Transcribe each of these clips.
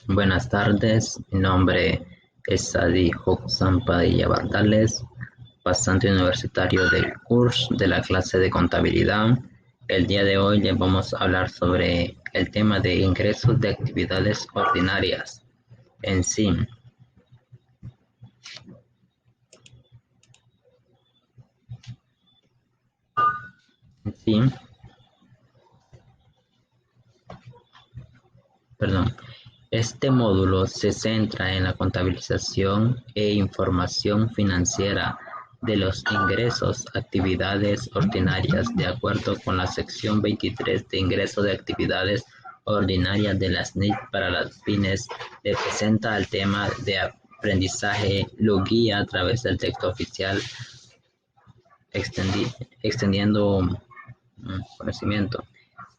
Buenas tardes, mi nombre es Sadi Hoxan Padilla Bardales, pasante universitario del curso de la clase de contabilidad. El día de hoy les vamos a hablar sobre el tema de ingresos de actividades ordinarias en sí. Este módulo se centra en la contabilización e información financiera de los ingresos, actividades ordinarias, de acuerdo con la sección 23 de ingreso de actividades ordinarias de las NIC para las pymes. Le presenta el tema de aprendizaje, lo guía a través del texto oficial, extendiendo conocimiento.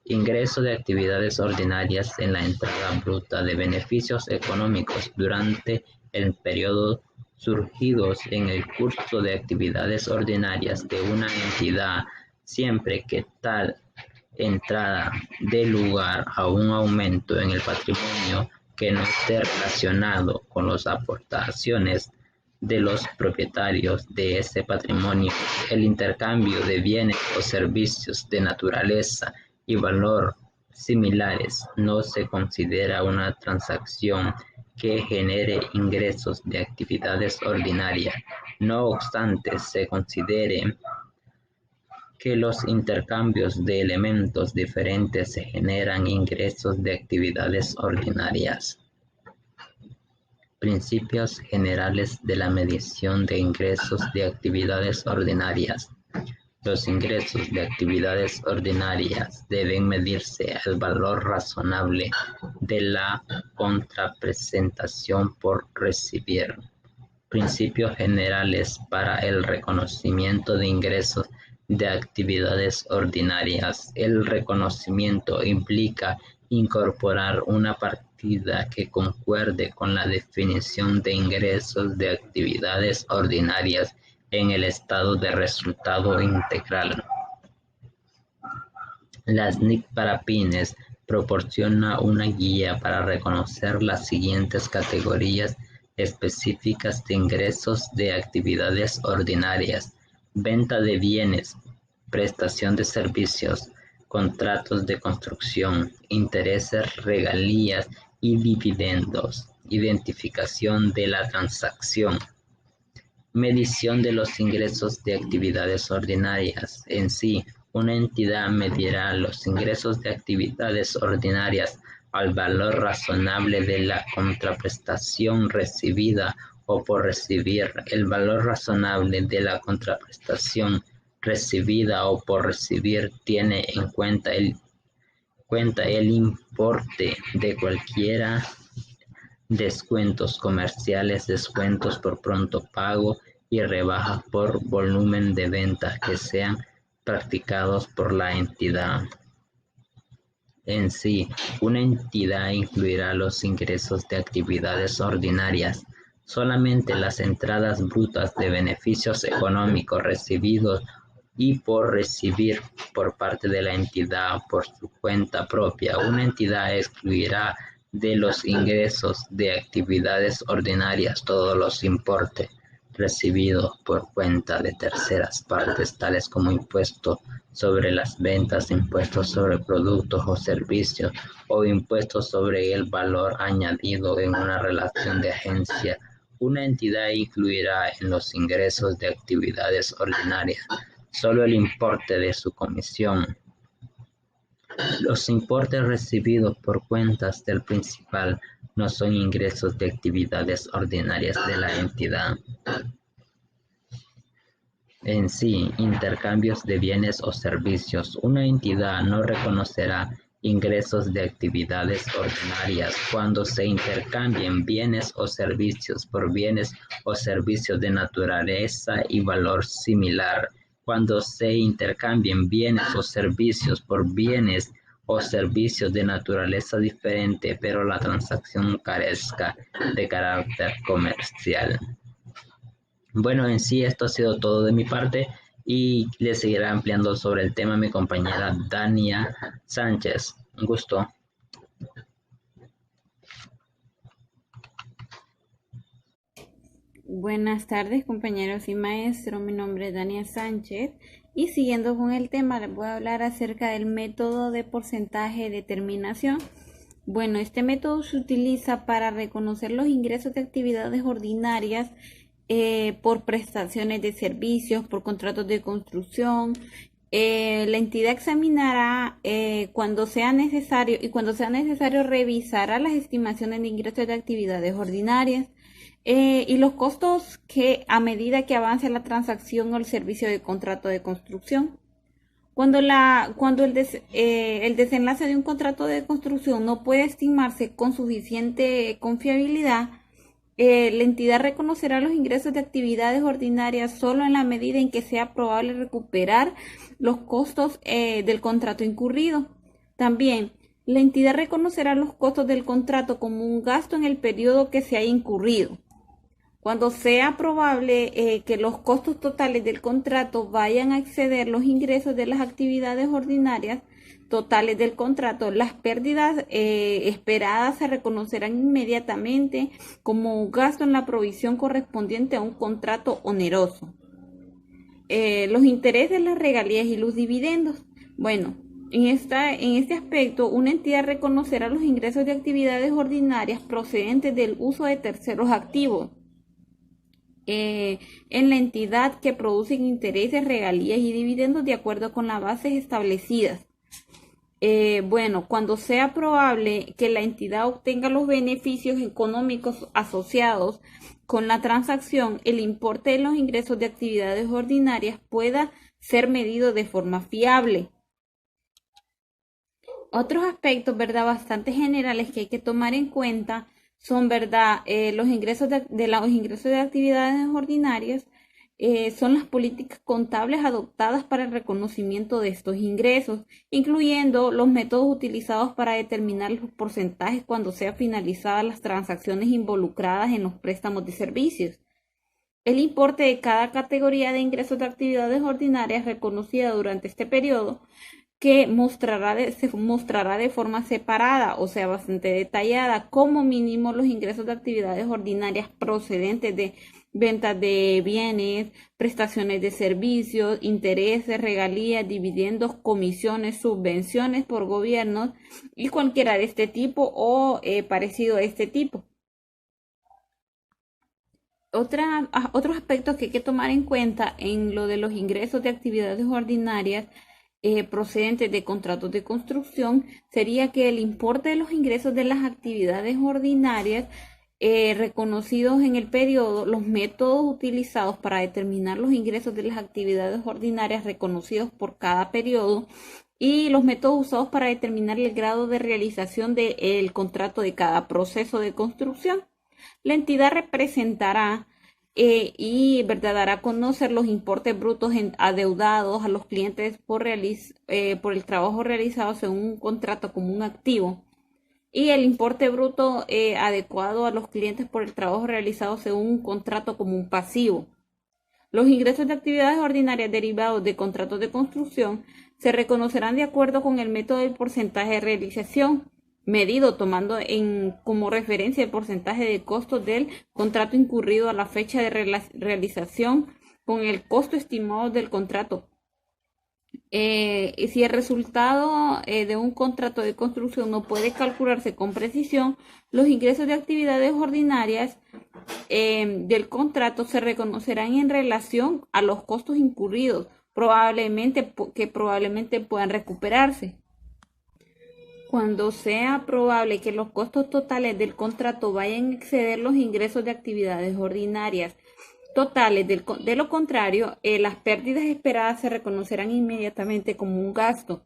Ingreso de actividades ordinarias en la entrada bruta de beneficios económicos durante el periodo surgidos en el curso de actividades ordinarias de una entidad, siempre que tal entrada dé lugar a un aumento en el patrimonio que no esté relacionado con las aportaciones de los propietarios de ese patrimonio. El intercambio de bienes o servicios de naturaleza y valor similares no se considera una transacción que genere ingresos de actividades ordinarias. No obstante, se considere que los intercambios de elementos diferentes se generan ingresos de actividades ordinarias. Principios generales de la medición de ingresos de actividades ordinarias. Los ingresos de actividades ordinarias deben medirse al valor razonable de la contraprestación por recibir. Principios generales para el reconocimiento de ingresos de actividades ordinarias. El reconocimiento implica incorporar una partida que concuerde con la definición de ingresos de actividades ordinarias en el estado de resultado integral. Las NIC para pymes proporciona una guía para reconocer las siguientes categorías específicas de ingresos de actividades ordinarias: venta de bienes, prestación de servicios, contratos de construcción, intereses, regalías y dividendos, identificación de la transacción. Medición de los ingresos de actividades ordinarias. En sí, una entidad medirá los ingresos de actividades ordinarias al valor razonable de la contraprestación recibida o por recibir. El valor razonable de la contraprestación recibida o por recibir tiene en cuenta el importe de cualquiera descuentos comerciales, descuentos por pronto pago y rebajas por volumen de ventas que sean practicados por la entidad. En sí, una entidad incluirá los ingresos de actividades ordinarias, solamente las entradas brutas de beneficios económicos recibidos y por recibir por parte de la entidad por su cuenta propia. Una entidad excluirá de los ingresos de actividades ordinarias todos los importes recibidos por cuenta de terceras partes, tales como impuestos sobre las ventas, impuestos sobre productos o servicios, o impuestos sobre el valor añadido en una relación de agencia. Una entidad incluirá en los ingresos de actividades ordinarias solo el importe de su comisión. Los importes recibidos por cuentas del principal no son ingresos de actividades ordinarias de la entidad. En sí, intercambios de bienes o servicios. Una entidad no reconocerá ingresos de actividades ordinarias cuando se intercambien bienes o servicios por bienes o servicios de naturaleza y valor similar. Cuando se intercambien bienes o servicios por bienes o servicios de naturaleza diferente, pero la transacción carezca de carácter comercial. Bueno, en sí esto ha sido todo de mi parte y le seguirá ampliando sobre el tema mi compañera Dania Sánchez. Un gusto. Buenas tardes, compañeros y maestros. Mi nombre es Daniel Sánchez y siguiendo con el tema les voy a hablar acerca del método de porcentaje de determinación. Bueno, este método se utiliza para reconocer los ingresos de actividades ordinarias por prestaciones de servicios, por contratos de construcción. La entidad examinará cuando sea necesario y cuando sea necesario revisará las estimaciones de ingresos de actividades ordinarias y los costos que a medida que avance la transacción o el servicio de contrato de construcción. Cuando el desenlace de un contrato de construcción no puede estimarse con suficiente confiabilidad, la entidad reconocerá los ingresos de actividades ordinarias solo en la medida en que sea probable recuperar los costos del contrato incurrido. También, la entidad reconocerá los costos del contrato como un gasto en el periodo que se haya incurrido. Cuando sea probable que los costos totales del contrato vayan a exceder los ingresos de las actividades ordinarias totales del contrato, las pérdidas esperadas se reconocerán inmediatamente como un gasto en la provisión correspondiente a un contrato oneroso. Los intereses, las regalías y los dividendos. Bueno, en este aspecto, una entidad reconocerá los ingresos de actividades ordinarias procedentes del uso de terceros activos en la entidad que producen intereses, regalías y dividendos de acuerdo con las bases establecidas. Bueno, cuando sea probable que la entidad obtenga los beneficios económicos asociados con la transacción, el importe de los ingresos de actividades ordinarias pueda ser medido de forma fiable. Otros aspectos, ¿verdad?, bastante generales que hay que tomar en cuenta son, ¿verdad?, los ingresos los ingresos de actividades ordinarias son las políticas contables adoptadas para el reconocimiento de estos ingresos, incluyendo los métodos utilizados para determinar los porcentajes cuando sean finalizadas las transacciones involucradas en los préstamos de servicios. El importe de cada categoría de ingresos de actividades ordinarias reconocida durante este periodo que se mostrará de forma separada, o sea, bastante detallada, como mínimo los ingresos de actividades ordinarias procedentes de ventas de bienes, prestaciones de servicios, intereses, regalías, dividendos, comisiones, subvenciones por gobiernos y cualquiera de este tipo o parecido a este tipo. Otros aspectos que hay que tomar en cuenta en lo de los ingresos de actividades ordinarias procedentes de contratos de construcción sería que el importe de los ingresos de las actividades ordinarias reconocidos en el periodo, los métodos utilizados para determinar los ingresos de las actividades ordinarias reconocidos por cada periodo y los métodos usados para determinar el grado de realización del contrato de cada proceso de construcción. La entidad representará y, ¿verdad?, dará a conocer los importes brutos adeudados a los clientes por el trabajo realizado según un contrato como un activo y el importe bruto adecuado a los clientes por el trabajo realizado según un contrato como un pasivo. Los ingresos de actividades ordinarias derivados de contratos de construcción se reconocerán de acuerdo con el método del porcentaje de realización, medido tomando como referencia el porcentaje de costos del contrato incurrido a la fecha de realización con el costo estimado del contrato. Si el resultado de un contrato de construcción no puede calcularse con precisión, los ingresos de actividades ordinarias del contrato se reconocerán en relación a los costos incurridos, que probablemente puedan recuperarse. Cuando sea probable que los costos totales del contrato vayan a exceder los ingresos de actividades ordinarias totales, de lo contrario, las pérdidas esperadas se reconocerán inmediatamente como un gasto.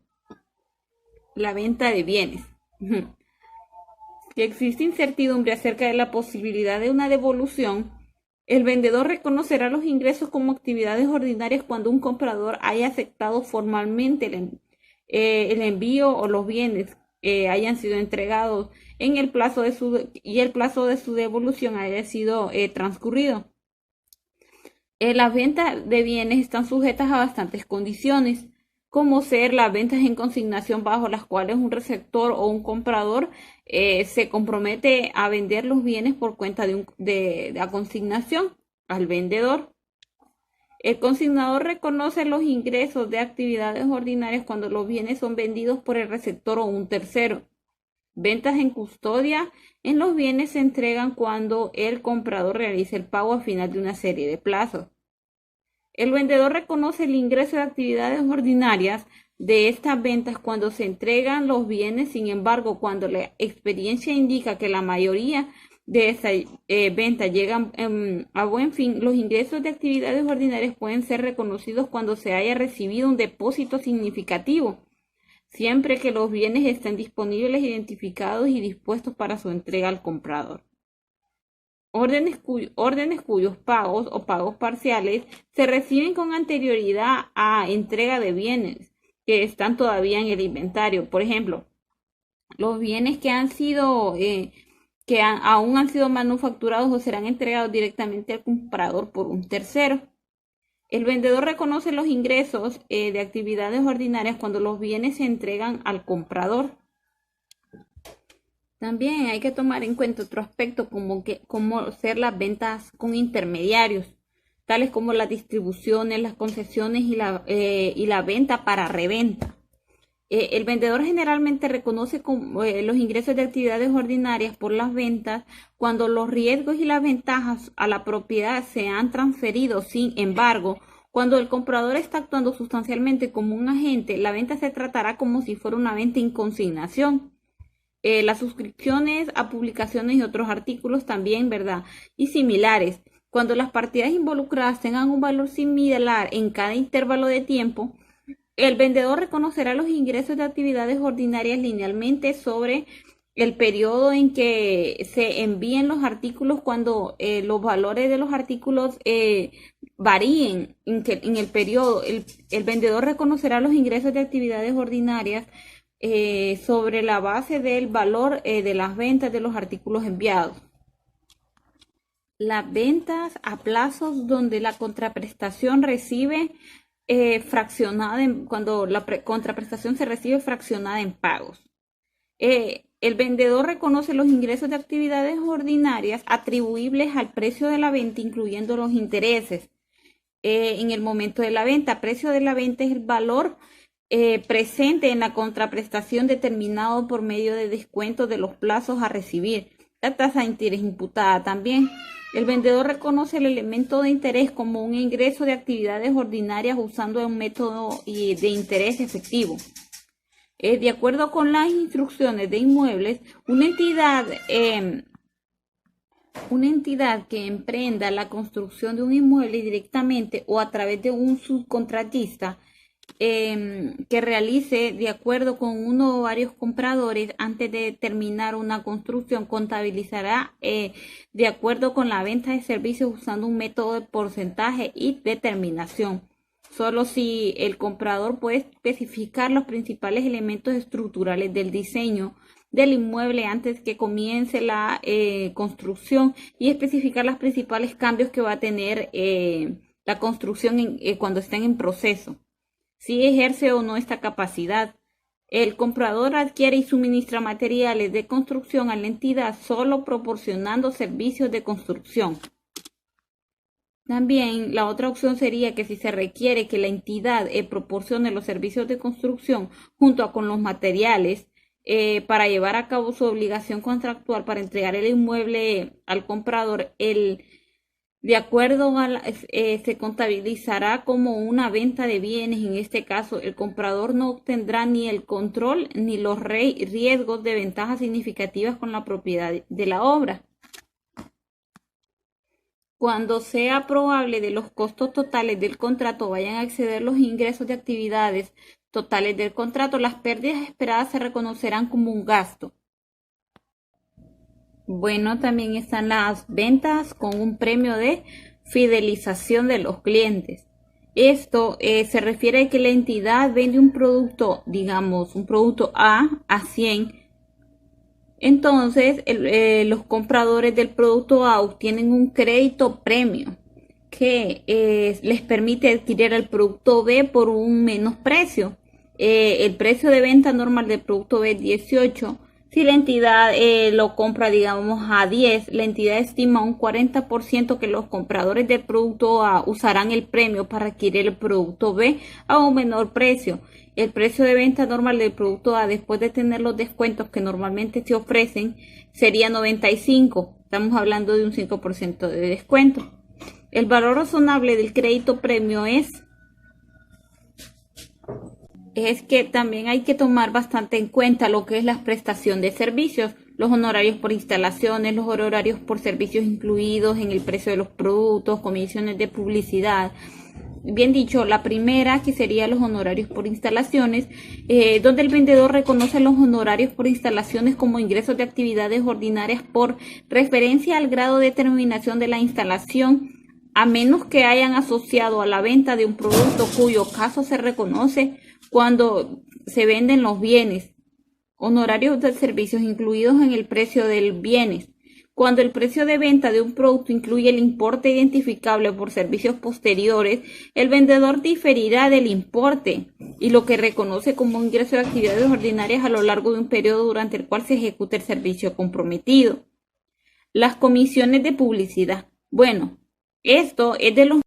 La venta de bienes. Si existe incertidumbre acerca de la posibilidad de una devolución, el vendedor reconocerá los ingresos como actividades ordinarias cuando un comprador haya aceptado formalmente el envío o los bienes hayan sido entregados en el plazo y el plazo de su devolución haya sido transcurrido. Las ventas de bienes están sujetas a bastantes condiciones. como ser las ventas en consignación bajo las cuales un receptor o un comprador se compromete a vender los bienes por cuenta de la consignación al vendedor. El consignador reconoce los ingresos de actividades ordinarias cuando los bienes son vendidos por el receptor o un tercero. Ventas en custodia en los bienes se entregan cuando el comprador realiza el pago a final de una serie de plazos. El vendedor reconoce el ingreso de actividades ordinarias de estas ventas cuando se entregan los bienes. Sin embargo, cuando la experiencia indica que la mayoría de estas ventas llegan a buen fin, los ingresos de actividades ordinarias pueden ser reconocidos cuando se haya recibido un depósito significativo, siempre que los bienes estén disponibles, identificados y dispuestos para su entrega al comprador. Órdenes cuyos pagos o pagos parciales se reciben con anterioridad a entrega de bienes que están todavía en el inventario. Por ejemplo, los bienes que aún han sido manufacturados o serán entregados directamente al comprador por un tercero. El vendedor reconoce los ingresos de actividades ordinarias cuando los bienes se entregan al comprador. También hay que tomar en cuenta otro aspecto como ser las ventas con intermediarios, tales como las distribuciones, las concesiones y la venta para reventa. El vendedor generalmente reconoce los ingresos de actividades ordinarias por las ventas cuando los riesgos y las ventajas a la propiedad se han transferido. Sin embargo, cuando el comprador está actuando sustancialmente como un agente, la venta se tratará como si fuera una venta en consignación. Las suscripciones a publicaciones y otros artículos también, ¿verdad? Y similares. Cuando las partidas involucradas tengan un valor similar en cada intervalo de tiempo, el vendedor reconocerá los ingresos de actividades ordinarias linealmente sobre el periodo en que se envíen los artículos cuando los valores de los artículos varíen en el periodo. El vendedor reconocerá los ingresos de actividades ordinarias sobre la base del valor de las ventas de los artículos enviados. Las ventas a plazos donde la contraprestación recibe cuando la contraprestación se recibe fraccionada en pagos. El vendedor reconoce los ingresos de actividades ordinarias atribuibles al precio de la venta, incluyendo los intereses. En el momento de la venta, precio de la venta es el valor presente en la contraprestación determinado por medio de descuento de los plazos a recibir. La tasa de interés imputada también. El vendedor reconoce el elemento de interés como un ingreso de actividades ordinarias usando un método de interés efectivo. De acuerdo con las instrucciones de inmuebles, una entidad que emprenda la construcción de un inmueble directamente o a través de un subcontratista que realice de acuerdo con uno o varios compradores antes de terminar una construcción contabilizará de acuerdo con la venta de servicios usando un método de porcentaje y determinación. Solo si el comprador puede especificar los principales elementos estructurales del diseño del inmueble antes que comience la construcción y especificar los principales cambios que va a tener la construcción cuando estén en proceso. Si ejerce o no esta capacidad. El comprador adquiere y suministra materiales de construcción a la entidad solo proporcionando servicios de construcción. También la otra opción sería que si se requiere que la entidad proporcione los servicios de construcción junto con los materiales para llevar a cabo su obligación contractual para entregar el inmueble al comprador, de acuerdo se contabilizará como una venta de bienes. En este caso, el comprador no obtendrá ni el control ni los riesgos de ventajas significativas con la propiedad de la obra. Cuando sea probable de los costos totales del contrato vayan a exceder los ingresos de actividades totales del contrato, las pérdidas esperadas se reconocerán como un gasto. Bueno, también están las ventas con un premio de fidelización de los clientes. Esto se refiere a que la entidad vende un producto, digamos, un producto A 100. Entonces, los compradores del producto A obtienen un crédito premio que les permite adquirir el producto B por un menos precio. el precio de venta normal del producto B es 18. Si la entidad lo compra, digamos, a 10, la entidad estima un 40% que los compradores del producto A usarán el premio para adquirir el producto B a un menor precio. El precio de venta normal del producto A, después de tener los descuentos que normalmente se ofrecen, sería 95. Estamos hablando de un 5% de descuento. El valor razonable del crédito premio es que también hay que tomar bastante en cuenta lo que es la prestación de servicios, los honorarios por instalaciones, los honorarios por servicios incluidos en el precio de los productos, comisiones de publicidad. Bien dicho, la primera, que sería los honorarios por instalaciones, donde el vendedor reconoce los honorarios por instalaciones como ingresos de actividades ordinarias por referencia al grado de terminación de la instalación, a menos que hayan asociado a la venta de un producto cuyo caso se reconoce cuando se venden los bienes. Honorarios de servicios incluidos en el precio del bienes. Cuando el precio de venta de un producto incluye el importe identificable por servicios posteriores, el vendedor diferirá del importe y lo que reconoce como ingreso de actividades ordinarias a lo largo de un periodo durante el cual se ejecuta el servicio comprometido. Las comisiones de publicidad. Bueno, esto es de los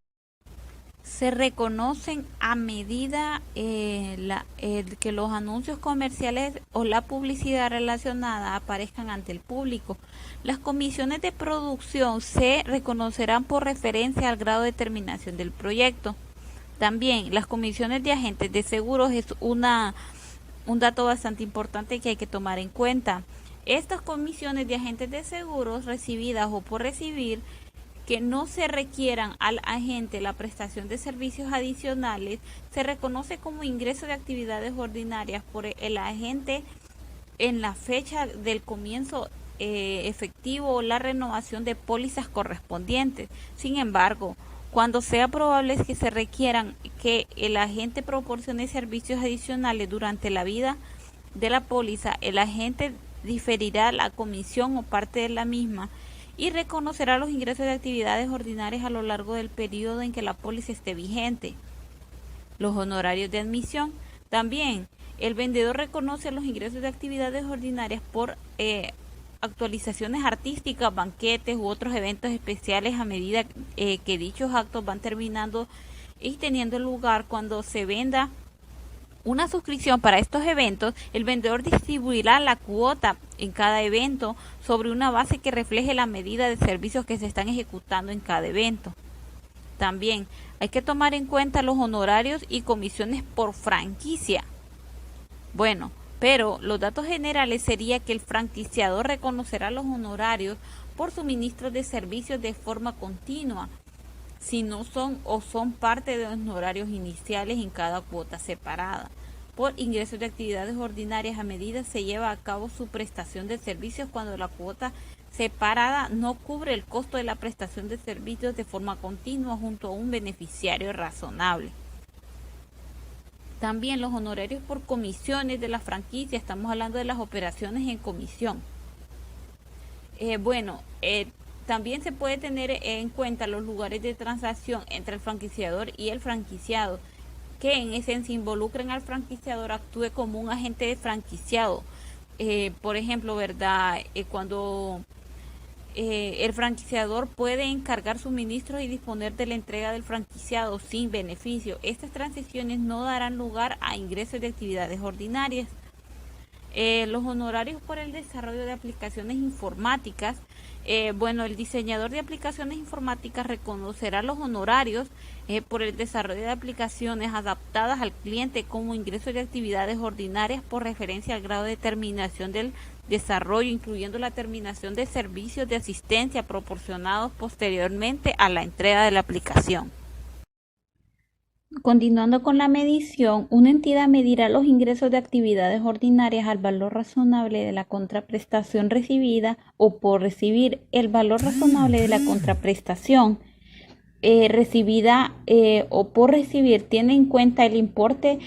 se reconocen a medida que los anuncios comerciales o la publicidad relacionada aparezcan ante el público. Las comisiones de producción se reconocerán por referencia al grado de terminación del proyecto. También las comisiones de agentes de seguros es un dato bastante importante que hay que tomar en cuenta. Estas comisiones de agentes de seguros recibidas o por recibir que no se requieran al agente la prestación de servicios adicionales, se reconoce como ingreso de actividades ordinarias por el agente en la fecha del comienzo efectivo o la renovación de pólizas correspondientes. Sin embargo, cuando sea probable que se requieran que el agente proporcione servicios adicionales durante la vida de la póliza, el agente diferirá la comisión o parte de la misma y reconocerá los ingresos de actividades ordinarias a lo largo del periodo en que la póliza esté vigente. Los honorarios de admisión. También el vendedor reconoce los ingresos de actividades ordinarias por actualizaciones artísticas, banquetes u otros eventos especiales a medida que dichos actos van terminando y teniendo lugar. Cuando se venda una suscripción para estos eventos, el vendedor distribuirá la cuota en cada evento sobre una base que refleje la medida de servicios que se están ejecutando en cada evento. También hay que tomar en cuenta los honorarios y comisiones por franquicia. Bueno, pero los datos generales sería que el franquiciador reconocerá los honorarios por suministro de servicios de forma continua, si no son o son parte de los honorarios iniciales en cada cuota separada. Por ingresos de actividades ordinarias a medida se lleva a cabo su prestación de servicios cuando la cuota separada no cubre el costo de la prestación de servicios de forma continua junto a un beneficiario razonable. También los honorarios por comisiones de la franquicia, estamos hablando de las operaciones en comisión. También se puede tener en cuenta los lugares de transacción entre el franquiciador y el franquiciado, que en esencia involucren al franquiciador actúe como un agente de franquiciado. Por ejemplo, ¿verdad? Cuando el franquiciador puede encargar suministros y disponer de la entrega del franquiciado sin beneficio. Estas transiciones no darán lugar a ingresos de actividades ordinarias. Los honorarios por el desarrollo de aplicaciones informáticas. El diseñador de aplicaciones informáticas reconocerá los honorarios por el desarrollo de aplicaciones adaptadas al cliente como ingresos de actividades ordinarias por referencia al grado de terminación del desarrollo, incluyendo la terminación de servicios de asistencia proporcionados posteriormente a la entrega de la aplicación. Continuando con la medición, una entidad medirá los ingresos de actividades ordinarias al valor razonable de la contraprestación recibida o por recibir. El valor razonable de la contraprestación recibida o por recibir tiene en cuenta el importe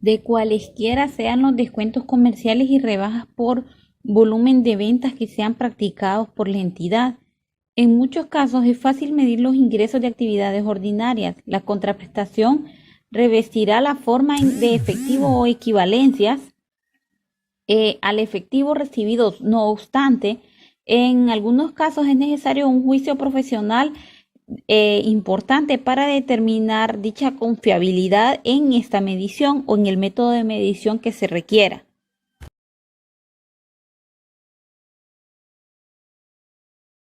de cualesquiera sean los descuentos comerciales y rebajas por volumen de ventas que sean practicados por la entidad. En muchos casos es fácil medir los ingresos de actividades ordinarias. La contraprestación revestirá la forma de efectivo o equivalencias al efectivo recibido. No obstante, en algunos casos es necesario un juicio profesional importante para determinar dicha confiabilidad en esta medición o en el método de medición que se requiera.